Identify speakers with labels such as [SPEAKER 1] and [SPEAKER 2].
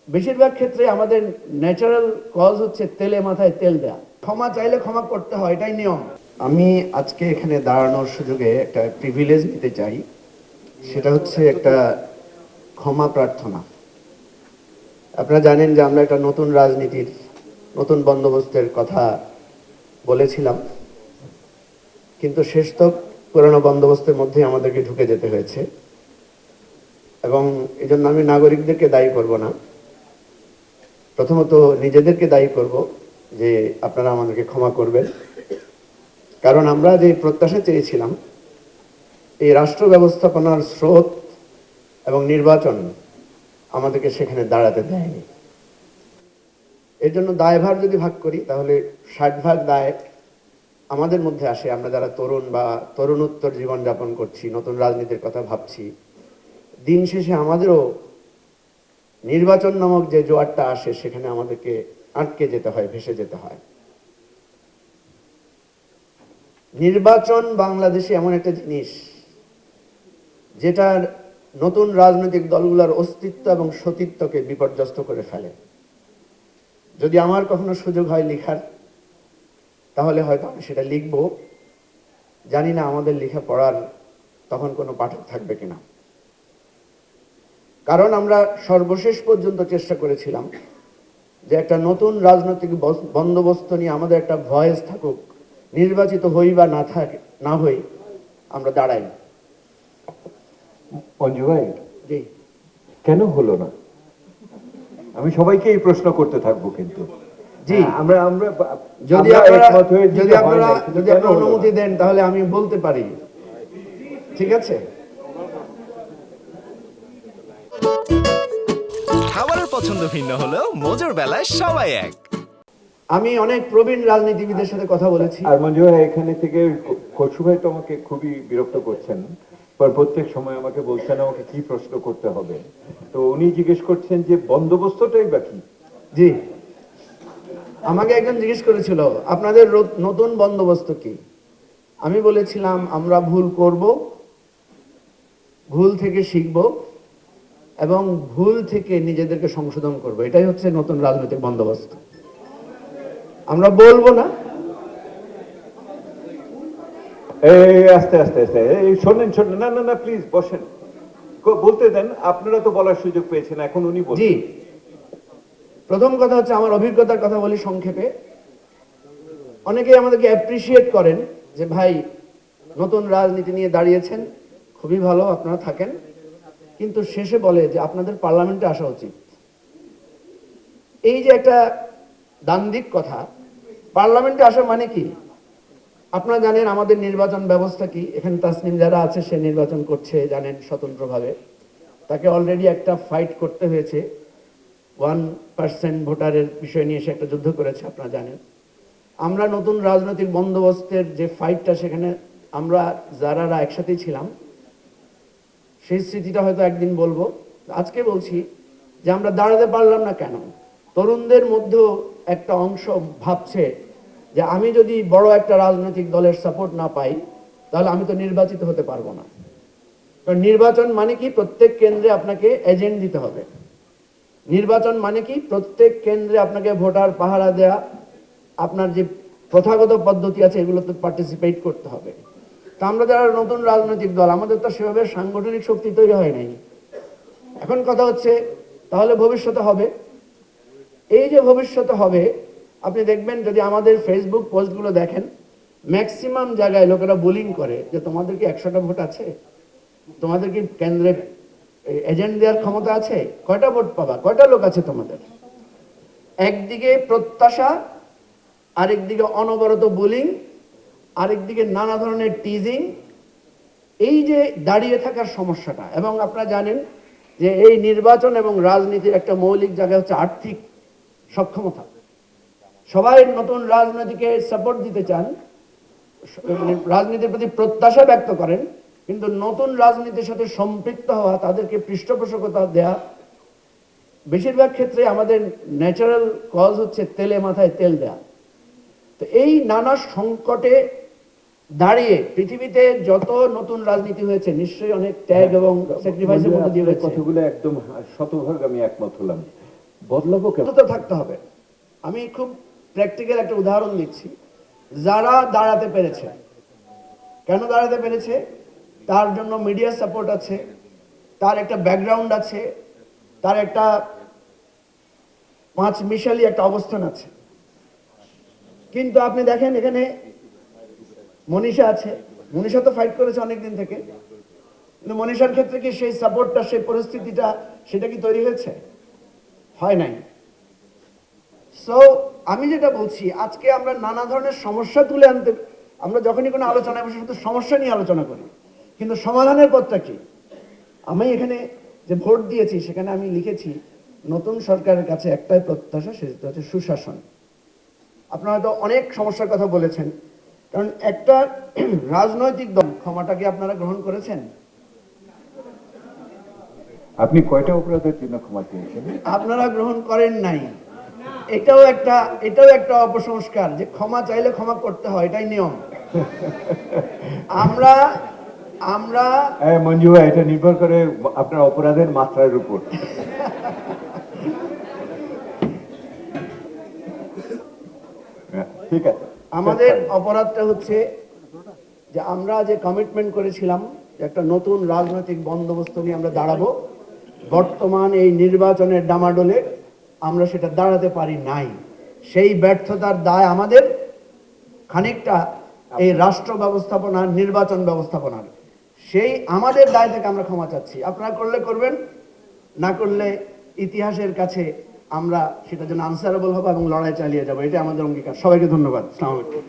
[SPEAKER 1] বেশিরভাগ ক্ষেত্রে আমাদের ন্যাচারাল কজ হচ্ছে তেলে মাথায় তেল দেয়া। ক্ষমা চাইলে ক্ষমা করতে হয়, এটাই নিয়ম। আমি আজকে এখানে দাঁড়ানোর সুযোগে একটা প্রিভিলেজ নিতে চাই, সেটা হচ্ছে একটা ক্ষমা প্রার্থনা। আপনারা জানেন যে আমরা একটা নতুন রাজনীতির নতুন বন্দোবস্তের কথা বলেছিলাম, কিন্তু শেষ তক পুরানো বন্দোবস্তের মধ্যে আমাদেরকে ঢুকে যেতে হয়েছে, এবং এই জন্য আমি নাগরিকদেরকে দায়ী করব না, প্রথমত নিজেদেরকে দায়ী করব যে আপনারা আমাদেরকে ক্ষমা করবেন। কারণ আমরা যে প্রত্যাশা চেয়েছিলাম, এই রাষ্ট্র ব্যবস্থাপনার স্রোত এবং নির্বাচন আমাদেরকে সেখানে দাঁড়াতে দেয়নি। এর জন্য দায়ভার যদি ভাগ করি, তাহলে 60 ভাগ দায় আমাদের মধ্যে আসে, আমরা যারা তরুণ বা তরুণোত্তর জীবনযাপন করছি, নতুন রাজনীতির কথা ভাবছি। দিন শেষে আমাদেরও নির্বাচন নামক যে জোয়ারটা আসে, সেখানে আমাদেরকে আটকে যেতে হয়, ভেসে যেতে হয়। নির্বাচন বাংলাদেশে এমন একটা জিনিস যেটার নতুন রাজনৈতিক দলগুলোর অস্তিত্ব এবং সতীত্বকে বিপর্যস্ত করে ফেলে। যদি আমার কখনো সুযোগ হয় লেখার, তাহলে হয়তো আমি সেটা লিখব। জানি না আমাদের লেখা পড়ার তখন কোনো পাঠক থাকবে কিনা। কারণ আমরা সর্বশেষ পর্যন্ত চেষ্টা করেছিলাম যে একটা নতুন রাজনৈতিক বন্দোবস্ত নিয়ে আমাদের একটা ভয়েস থাকুক, নির্বাচিত হই বা না হই, আমরা দাঁড়াই।
[SPEAKER 2] মঞ্জু ভাই,
[SPEAKER 1] জি,
[SPEAKER 2] কেন হলো না? আমি সবাইকে এই প্রশ্ন করতে থাকবো, কিন্তু
[SPEAKER 1] জি,
[SPEAKER 2] আমরা আমরা
[SPEAKER 1] যদি
[SPEAKER 2] আমরা
[SPEAKER 1] আপনারা
[SPEAKER 2] একমত হয়ে
[SPEAKER 1] যদি
[SPEAKER 2] যেতে হয়
[SPEAKER 1] আপনারা
[SPEAKER 2] না, কিন্তু
[SPEAKER 1] যদি
[SPEAKER 2] কেন
[SPEAKER 1] আপনারা
[SPEAKER 2] হলো না?
[SPEAKER 1] অনুমতি দেন, তাহলে আমি বলতে পারি। ঠিক আছে?
[SPEAKER 3] খাবারের পছন্দ ভিন্ন হলেও মজার বেলায় সবাই এক।
[SPEAKER 1] আমি অনেক প্রবীণ রাজনীতিবিদের সাথে কথা বলেছি।
[SPEAKER 2] আর মঞ্জু ভাই, এখানে থেকে খসরু ভাই তো আমাকে খুবই বিরক্ত করছেন। প্রত্যেক সময় আমাকে বলছেন আমাকে কি প্রশ্ন করতে হবে। তো উনি জিজ্ঞেস করছেন যে বন্দোবস্তটাই বাকি।
[SPEAKER 1] জি, আমাকে একজন জিজ্ঞেস করেছিল আপনাদের নতুন বন্দোবস্ত কি। আমি বলেছিলাম আমরা ভুল করব, ভুল থেকে শিখব এবং ভুল থেকে নিজেদেরকে সংশোধন করব। এটাই হচ্ছে নতুন রাজনৈতিক বন্দোবস্ত। আমরা বলবো না।
[SPEAKER 2] এই আস্তে আস্তে আস্তে, এই শোনেন শোনেন, না না না, প্লিজ বসেন, বলতে দেন। আপনারা তো বলার সুযোগ পেয়েছেন, এখন উনি
[SPEAKER 1] জি,
[SPEAKER 2] বলছেন।
[SPEAKER 1] প্রথম কথা হচ্ছে আমার অভিজ্ঞতার কথা বলি সংক্ষেপে। অনেকেই আমাদেরকে অ্যাপ্রিসিয়েট করেন যে ভাই নতুন রাজনীতি নিয়ে দাঁড়িয়েছেন, খুবই ভালো, আপনারা থাকেন। কিন্তু শেষে বলে যে আপনাদের পার্লামেন্টে আসা উচিত। এই যে একটা দ্বান্দ্বিক কথা, পার্লামেন্টে আসা মানে কি? আপনারা জানেন আমাদের নির্বাচন ব্যবস্থা কি। এখানে তাসনিম যারা আছে, সে নির্বাচন করছে, জানেন, স্বতন্ত্রভাবে। তাকে অলরেডি একটা ফাইট করতে হয়েছে, 1% ভোটারের বিষয় নিয়ে সে একটা যুদ্ধ করেছে, আপনারা জানেন। আমরা নতুন রাজনৈতিক বন্দোবস্তের যে ফাইটটা, সেখানে আমরা যারা একসাথেই ছিলাম, সেই স্মৃতিটা হয়তো একদিন বলবো। আজকে বলছি যে আমরা দাঁড়াতে পারলাম না কেন। তরুণদের মধ্যেও একটা অংশ ভাবছে যে আমি যদি বড় একটা রাজনৈতিক দলের সাপোর্ট না পাই, তাহলে আমি তো নির্বাচিত হতে পারবো না। কারণ নির্বাচন মানে কি, প্রত্যেক কেন্দ্রে আপনাকে এজেন্ট দিতে হবে। নির্বাচন মানে কি, প্রত্যেক কেন্দ্রে আপনাকে ভোটার পাহারা দেয়া, আপনার যে প্রথাগত পদ্ধতি আছে এগুলোতে পার্টিসিপেট করতে হবে। তা আমরা যারা নতুন রাজনৈতিক দল, আমাদের তো সেভাবে সাংগঠনিক শক্তি তৈরি হয় নাই। এখন কথা হচ্ছে তাহলে ভবিষ্যতে হবে। এই যে ভবিষ্যতে হবে, আপনি দেখবেন যদি আমাদের ফেসবুক পোস্টগুলো দেখেন, ম্যাক্সিমাম জায়গায় লোকেরা বুলিং করে যে তোমাদের কি 100টা ভোট আছে, তোমাদের কি কেন্দ্রে এজেন্ট দেওয়ার ক্ষমতা আছে, কয়টা ভোট পাবা, কয়টা লোক আছে তোমাদের। একদিকে প্রত্যাশা, আরেকদিকে অনবরত বুলিং, আরেকদিকে নানা ধরনের টিজিং। এই যে দাঁড়িয়ে থাকার সমস্যাটা, এবং আপনারা জানেন যে এই নির্বাচন এবং রাজনীতির একটা মৌলিক জায়গা হচ্ছে আর্থিক সক্ষমতা। সবাই নতুন রাজনীতিকে সাপোর্ট দিতে চান, রাজনীতির প্রতি প্রত্যাশা ব্যক্ত করেন, কিন্তু নতুন রাজনীতির সাথে সম্পৃক্ত হওয়া, তাদেরকে পৃষ্ঠপোষকতা দেয়া, বেশিরভাগ ক্ষেত্রে আমাদের ন্যাচারাল কজ হচ্ছে তেলে মাথায় তেল দেয়া। তো এই নানা সংকটে দাঁড়িয়ে পৃথিবীতে যত নতুন রাজনীতি হয়েছে, নিশ্চয়ই অনেক ত্যাগ এবং স্যাক্রিফাইসের মধ্যে দিয়ে হয়েছে।
[SPEAKER 2] কথাগুলো একদম শতভাগ আমি একমত হলাম। বদলাবো কেন?
[SPEAKER 1] সততা থাকতে হবে। আমি খুব প্র্যাকটিক্যাল একটা উদাহরণ দিচ্ছি। যারা দাঁড়াতে পেরেছে, কেন দাঁড়াতে পেরেছে? তার জন্য মিডিয়া সাপোর্ট আছে, তার একটা ব্যাকগ্রাউন্ড আছে, তার একটা পাঁচ মিশালি একটা অবস্থান আছে। কিন্তু আপনি দেখেন এখানে মনীষা আছে, মনীষা তো ফাইট করেছে অনেকদিন থেকে, কিন্তু মনীষার ক্ষেত্রে কি সেই সাপোর্টটা, সেই পরিস্থিতিটা, সেটা কি তৈরি হয়েছে? হয় নাই। সো আমি যেটা বলছি, আজকে আমরা নানা ধরনের সমস্যা তুলে আনতে, আমরা যখনই কোনো আলোচনায় বসে শুধু সমস্যা নিয়ে আলোচনা করি, কিন্তু সমাধানের পথটা কি? আমি এখানে যে ভোট দিয়েছি সেখানে আমি লিখেছি নতুন সরকারের কাছে একটাই প্রত্যাশা, সেটা হচ্ছে সুশাসন। আপনারা হয়তো অনেক সমস্যার কথা বলেছেন, কারণ একটা রাজনৈতিক দল, ক্ষমাটাকে আপনারা গ্রহণ করেছেন?
[SPEAKER 2] আপনি কয়টা অপরাধের জন্য ক্ষমা চেয়েছেন?
[SPEAKER 1] আপনারা গ্রহণ করেন নাই। এটাও একটা অপসংস্কার যে ক্ষমা চাইলে ক্ষমা করতে হয়, এটাই নিয়ম। আমরা আমরা
[SPEAKER 2] মঞ্জু ভাই, এটা নির্ভর করে আপনার অপরাধের মাত্রার উপর। ঠিক আছে,
[SPEAKER 1] আমাদের অপরাধটা হচ্ছে যে আমরা যে কমিটমেন্ট করেছিলাম যে একটা নতুন রাজনৈতিক বন্দোবস্ত নিয়ে আমরা দাঁড়াবো, বর্তমান এই নির্বাচনের ডামাডোলে আমরা সেটা দাঁড়াতে পারি নাই। সেই ব্যর্থতার দায় আমাদের খানিকটা এই রাষ্ট্র ব্যবস্থাপনার, নির্বাচন ব্যবস্থাপনার। সেই আমাদের দায় থেকে আমরা ক্ষমা চাচ্ছি। আপনারা করলে করবেন, না করলে ইতিহাসের কাছে আমরা সেটার জন্য আনসারেবল হবো এবং লড়াই চালিয়ে যাবো। এটা আমাদের অঙ্গীকার। সবাইকে ধন্যবাদ। আসসালামু আলাইকুম।